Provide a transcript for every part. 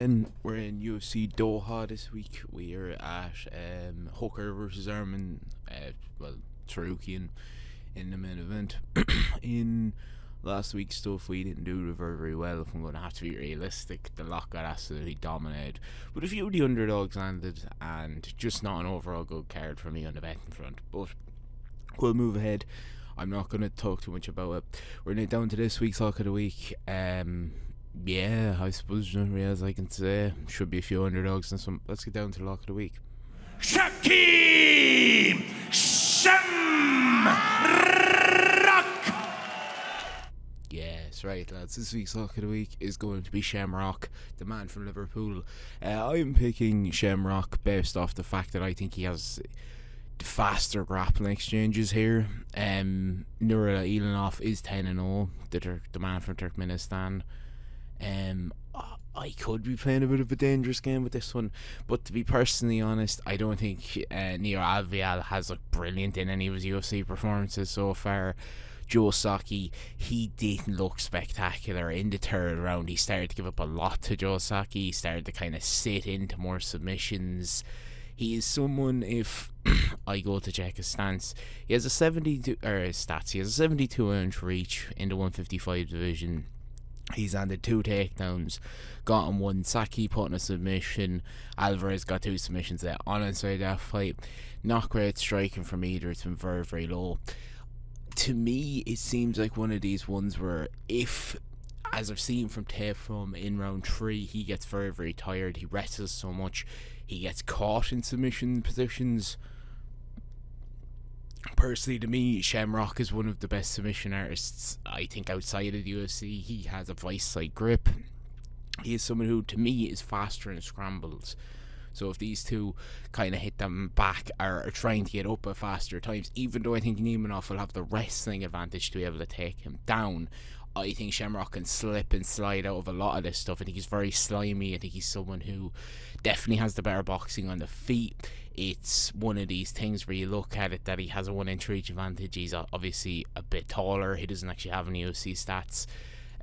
And we're in UFC Doha this week. We are at Hooker versus Armin, Tsarukyan in the main event. In last week's stuff, we didn't do very well. If I'm going to have to be realistic, the lot got absolutely dominated. But a few of the underdogs landed, and just not an overall good card for me on the betting front. But we'll move ahead. I'm not going to talk too much about it. We're now down to this week's Lock of the Week. I suppose not really as I can say. Should be a few underdogs and some. Let's get down to the Lock of the Week. Shakim Shamrock. Yes, right, lads. This week's Lock of the Week is going to be Shamrock, the man from Liverpool. I'm picking Shamrock based off the fact that I think he has faster grappling exchanges here. Nurul Ilanov is 10-0, the man from Turkmenistan. I could be playing a bit of a dangerous game with this one, but to be personally honest, I don't think Neo Alvial has looked brilliant in any of his UFC performances so far. Joe Saki, he didn't look spectacular in the third round. He started to give up a lot to Joe Saki. He started to kind of sit into more submissions. He is someone, if I go to check his stance, he has a 72 inch reach in the 155 division. He's landed 2 takedowns, got him 1. Saki put in a submission. Alvarez got 2 submissions there on inside that fight. Not great striking from either. It's been very, very low. To me, it seems like one of these ones where if, as I've seen from tape from in round 3, he gets very, very tired. He wrestles so much. He gets caught in submission positions. Personally, to me, Shamrock is one of the best submission artists, I think, outside of the UFC. He has a vice-like grip. He is someone who, to me, is faster in scrambles. So if these two kind of hit them back, are trying to get up at faster times, even though I think Neimanov will have the wrestling advantage to be able to take him down, I think Shamrock can slip and slide out of a lot of this stuff. I think he's very slimy. I think he's someone who definitely has the better boxing on the feet. It's one of these things where you look at it that he has a 1-inch reach advantage. He's obviously a bit taller. He doesn't actually have any UFC stats.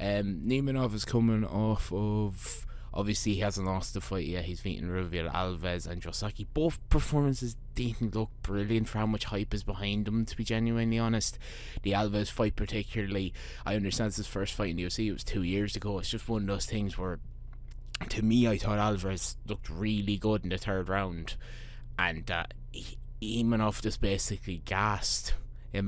Neimanov is coming off of... Obviously, he hasn't lost the fight yet. He's beaten Ruviel Alves and Josaki. Both performances didn't look brilliant for how much hype is behind them, to be genuinely honest. The Alves fight particularly, I understand it's his first fight in the UFC. It was 2 years ago. It's just one of those things where, to me, I thought Alvarez looked really good in the third round. And Imanov just basically gassed. More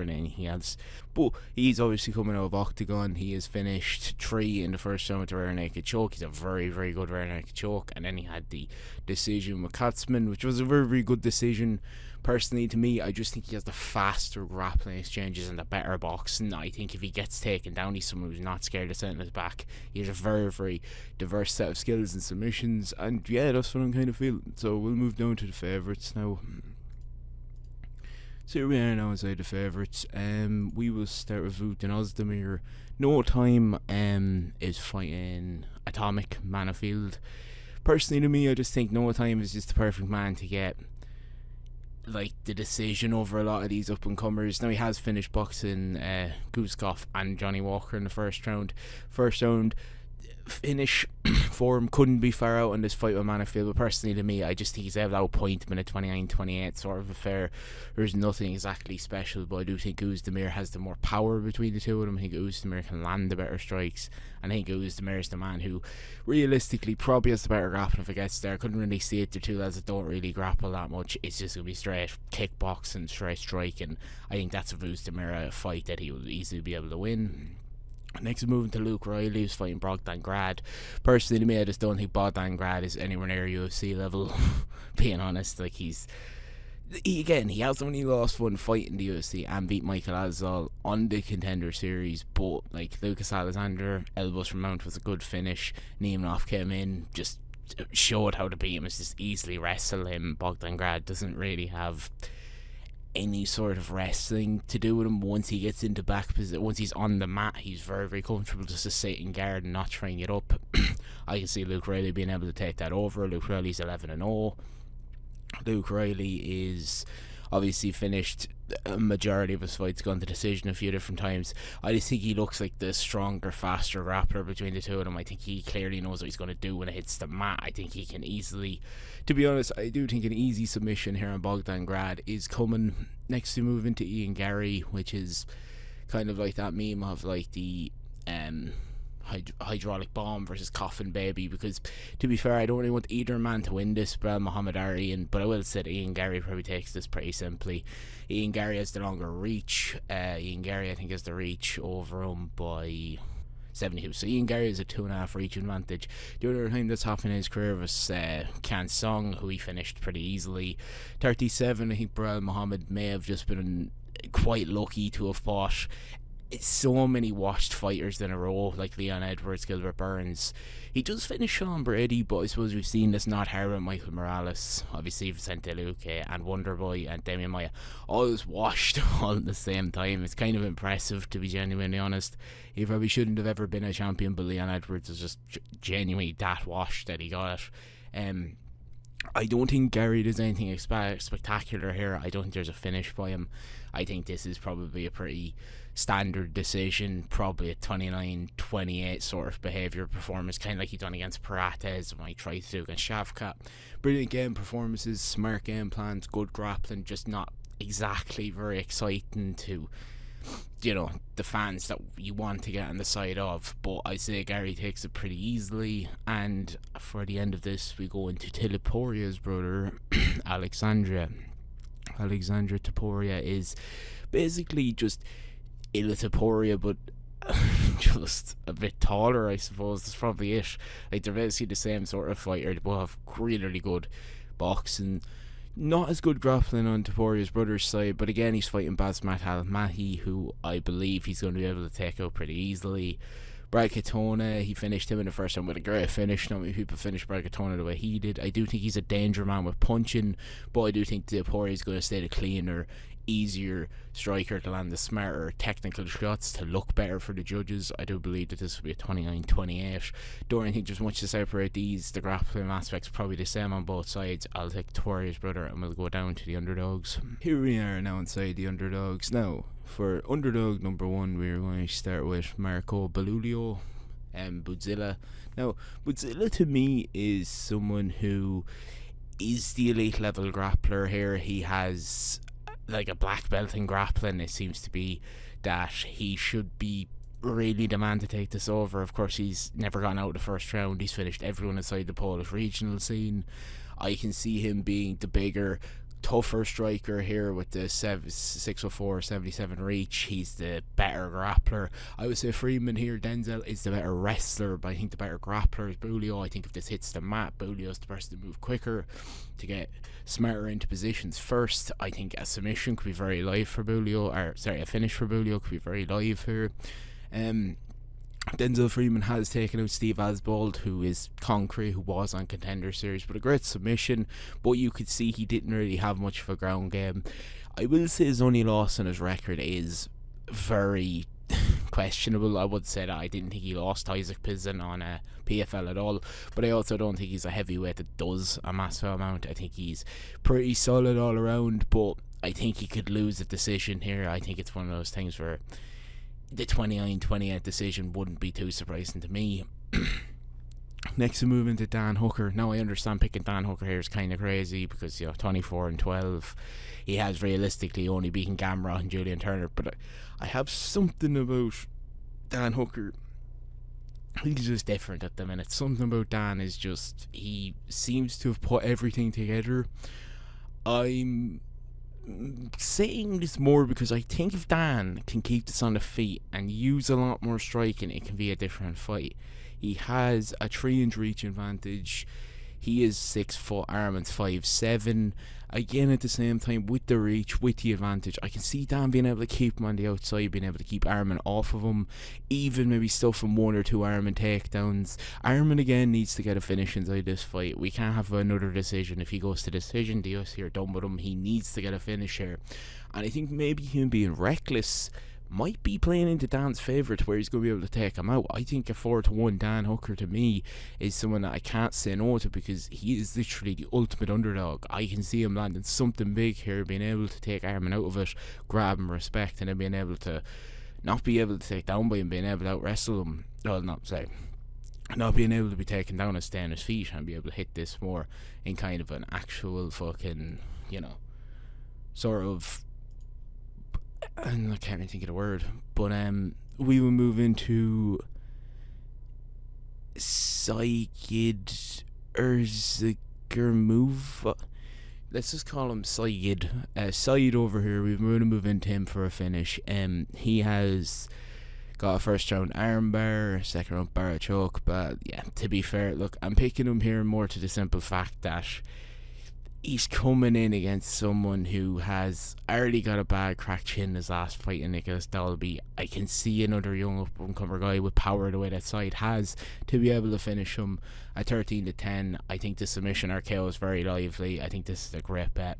than anything else. But he's obviously coming out of Octagon. He has finished 3 in the first round with a rear naked choke. He's a very, very good rear naked choke. And then he had the decision with Katzman, which was a very, very good decision. Personally, to me, I just think he has the faster grappling exchanges and the better boxing. I think if he gets taken down, he's someone who's not scared of setting his back. He has a very, very diverse set of skills and submissions. And yeah, that's what I'm kind of feeling. So we'll move down to the favourites now. So here we are now inside the favourites. We will start with Vutin Ozdemir. No Time is fighting Atomic Manifield. Personally, to me, I just think No Time is just the perfect man to get like the decision over a lot of these up and comers. Now he has finished boxing Guzkov and Johnny Walker in the first round. First round finish for him couldn't be far out in this fight with Manifield, but personally to me, I just think he's able to outpoint him in a 29-28 sort of affair. There's nothing exactly special, but I do think Ozdemir has the more power between the two of them. I think Ozdemir can land the better strikes, and I think Ozdemir is the man who realistically probably has the better grappling if it gets there. I couldn't really see it. The two lads that don't really grapple that much. It's just going to be straight kickboxing, straight striking. I think that's a Ozdemir a fight that he will easily be able to win. Next, moving to Luke Riley, who's fighting Bogdan Grad. Personally, to me, I just don't think Bogdan Grad is anywhere near UFC level. Being honest, like he has only lost 1 fight in the UFC and beat Michael Azal on the Contender Series. But like Lucas Alexander, elbows from Mount was a good finish. Neimanov came in, just showed how to beat him. It's just easily wrestle him. Bogdan Grad doesn't really have any sort of wrestling to do with him. Once he gets into back position, once he's on the mat, he's very, very comfortable just to sit in guard and not trying it up. I can see Luke Riley being able to take that over. Luke Riley's 11-0. Luke Riley is obviously finished a majority of his fights gone to decision a few different times. I just think he looks like the stronger, faster grappler between the two of them. I think he clearly knows what he's going to do when it hits the mat. I think he can easily, to be honest, I do think an easy submission here on Bogdan Grad is coming. Next to move into Ian Gary, which is kind of like that meme of like the hydraulic bomb versus coffin baby, because to be fair, I don't really want either man to win this, Belal Muhammad Ali, but I will say that Ian Gary probably takes this pretty simply. Ian Gary has the longer reach. Ian Gary, I think, has the reach over him by 72. So Ian Gary is a 2.5 reach advantage. The other time that's happened in his career was Kan Song, who he finished pretty easily. 37, I think Belal Muhammad may have just been quite lucky to have fought so many washed fighters in a row, like Leon Edwards, Gilbert Burns. He does finish Sean Brady, but I suppose we've seen this not Hara, Michael Morales, obviously Vicente Luque and Wonderboy and Damian Maia, all washed all at the same time. It's kind of impressive, to be genuinely honest. He probably shouldn't have ever been a champion, but Leon Edwards was just genuinely that washed that he got it. I don't think Gary does anything spectacular here. I don't think there's a finish by him. I think this is probably a pretty standard decision, probably a 29-28 sort of behaviour performance, kind of like he done against Parates and I tried to do against Shavkat. Brilliant game performances, smart game plans, good grappling, just not exactly very exciting to, you know, the fans that you want to get on the side of. But I say Gary takes it pretty easily, and for the end of this we go into Tiliporia's brother Alexandra Topuria is basically just Ilitopuria, but just a bit taller, I suppose. That's probably it. Like, they're basically the same sort of fighter. They both have really good boxing. Not as good grappling on Topuria's brother's side, but again, he's fighting Basmat Al-Mahi, who I believe he's going to be able to take out pretty easily. Brad Katona, he finished him in the first round with a great finish. Not many people finished Brad Katona the way he did. I do think he's a danger man with punching, but I do think Topuria is going to stay the cleaner, easier striker to land the smarter technical shots to look better for the judges. I do believe that this will be a 29-28. Don't think there's much to separate these. The grappling aspects probably the same on both sides. I'll take Topuria's brother and we'll go down to the underdogs. Here we are now inside the underdogs. Now, for underdog number 1, we're going to start with Marco Belulio and Bujdzilla. Now, Bujdzilla to me is someone who is the elite level grappler here. He has like a black belt in grappling. It seems to be that he should be really the man to take this over. Of course, he's never gotten out of the first round. He's finished everyone inside the Polish regional scene. I can see him being the bigger, tougher striker here with the 6'4", 77 reach. He's the better grappler. I would say Freeman here, Denzel, is the better wrestler, but I think the better grappler is Bulio. I think if this hits the mat, Bulio's the person to move quicker, to get smarter into positions first. I think a submission could be very live for Bulio, a finish for Bulio could be very live here. Denzel Freeman has taken out Steve Asbold, who is concrete, who was on Contender Series, but a great submission, but you could see he didn't really have much of a ground game. I will say his only loss on his record is very questionable. I would say that I didn't think he lost Isaac Pizzen on a PFL at all, but I also don't think he's a heavyweight that does a massive amount. I think he's pretty solid all around, but I think he could lose a decision here. I think it's one of those things where the 29-28 decision wouldn't be too surprising to me. Next, we move into Dan Hooker. Now, I understand picking Dan Hooker here is kind of crazy because, 24-12. He has realistically only beaten Gamrot and Julian Turner, but I have something about Dan Hooker. He's just different at the minute. Something about Dan is just, he seems to have put everything together. I'm saying this more because I think if Dan can keep this on the feet and use a lot more striking, it can be a different fight. He has a 3-inch reach advantage. He is 6 foot, Arman's 5'7". Again, at the same time, with the reach, with the advantage, I can see Dan being able to keep him on the outside, being able to keep Arman off of him, even maybe stuffing 1 or 2 Arman takedowns. Arman again needs to get a finish inside this fight. We can't have another decision. If he goes to decision, the us here done with him. He needs to get a finish here. And I think maybe him being reckless might be playing into Dan's favourite where he's going to be able to take him out. I think a 4-1 Dan Hooker to me is someone that I can't say no to, because he is literally the ultimate underdog. I can see him landing something big here, being able to take Armin out of it, grab him respect, and then being able to not be able to take down by him, being able to out wrestle him. Well, not being able to be taken down and stay on his feet and be able to hit this more in kind of an actual fucking, sort of, and I can't even think of the word, but we will move into Saigid Erzgurmov. Let's just call him Said. Said over here, we're going to move into him for a finish. He has got a first round armbar, second round bar choke, but yeah, to be fair, look, I'm picking him here more to the simple fact that he's coming in against someone who has already got a bad cracked chin in his last fight in Nicholas Dalby. I can see another young up-and-comer guy with power the way that Side has to be able to finish him at 13-10. I think the submission RKO is very lively. I think this is a great bet.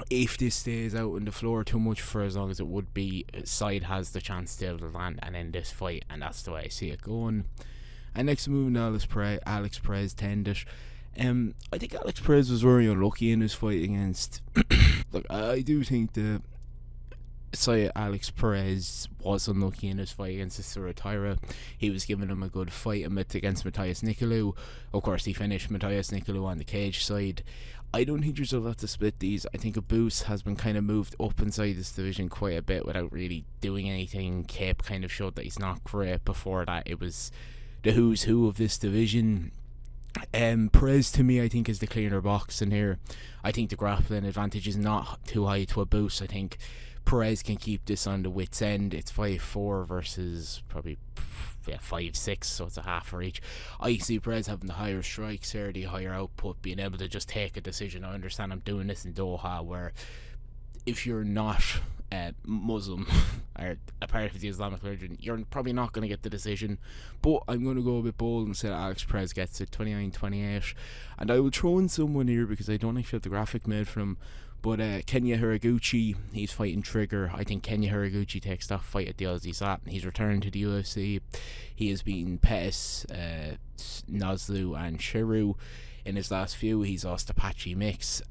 If this stays out on the floor too much for as long as it would be, Side has the chance to be able to land and end this fight, and that's the way I see it going. And next moving to Alex Perez 10-ish. I think Alex Perez was very unlucky in his fight against look, I do think that Alex Perez was unlucky in his fight against Tsarukyan. He was giving him a good fight against Matthias Nicolou. Of course, he finished Matthias Nicolou on the cage side. I don't think there's a lot to split these. I think Abus has been kind of moved up inside this division quite a bit without really doing anything. Cape kind of showed that he's not great. Before that, it was the who's who of this division. Perez to me I think is the cleaner box in here. I think the grappling advantage is not too high to Abus. I think Perez can keep this on the wit's end. It's 5-4 versus probably 5-6, so it's a half for each. I see Perez having the higher strikes here, the higher output, being able to just take a decision. I understand I'm doing this in Doha, where if you're not Muslim or a part of the Islamic religion, you're probably not going to get the decision, but I'm going to go a bit bold and say that Alex Perez gets it 29-28, and I will throw in someone here because I don't actually have the graphic made for him, but Kenya Hiraguchi, he's fighting Trigger. I think Kenya Hiraguchi takes that fight at the Aussie Slap. He's returned to the UFC. He has beaten Pettis, Nozlu and Shiru in his last few. He's lost Apache Mix,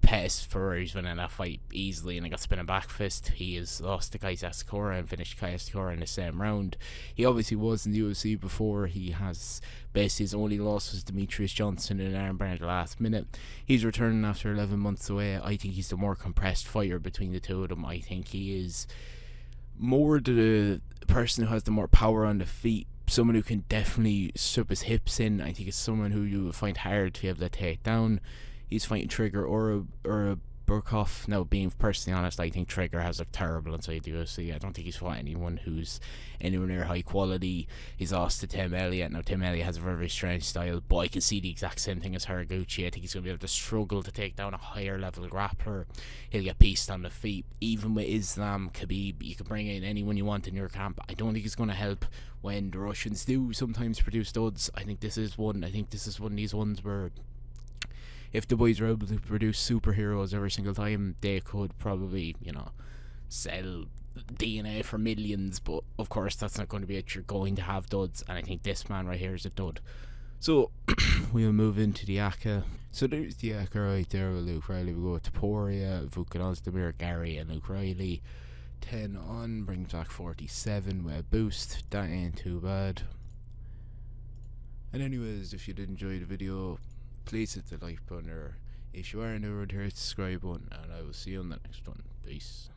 Pettis Ferrari's winning that fight easily, and I got spinning back fist. He has lost to Kai Sakura and finished Kai Sakura in the same round. He obviously was in the UFC before. He has basically his only loss was Demetrius Johnson in an armbar at the last minute. He's returning after 11 months away. I think he's the more compressed fighter between the two of them. I think he is more the person who has the more power on the feet, someone who can definitely strip his hips in. I think it's someone who you will find hard to be able to take down. He's fighting Trigger or a Burkhoff. Now, being personally honest, I think Trigger has looked terrible inside the UFC. I don't think he's fought anyone who's anywhere near high quality. He's lost to Tim Elliott. Now, Tim Elliott has a very, very strange style, but I can see the exact same thing as Haraguchi. I think he's going to be able to struggle to take down a higher level grappler. He'll get pieced on the feet. Even with Islam, Khabib, you can bring in anyone you want in your camp. I don't think it's going to help when the Russians do sometimes produce studs. I think this is one. I think this is one of these ones where if the boys were able to produce superheroes every single time, they could probably, sell DNA for millions. But of course, that's not going to be it. You're going to have duds, and I think this man right here is a dud. So we'll move into the ACA. So there's the ACA right there with Luke Riley. We go with Taporia, Vukanos, Demir, Gary, and Luke Riley. 10 on, brings back 47 with a boost. That ain't too bad. And anyways, if you did enjoy the video, please hit the like button, or if you are new, hit the subscribe button, and I will see you on the next one. Peace.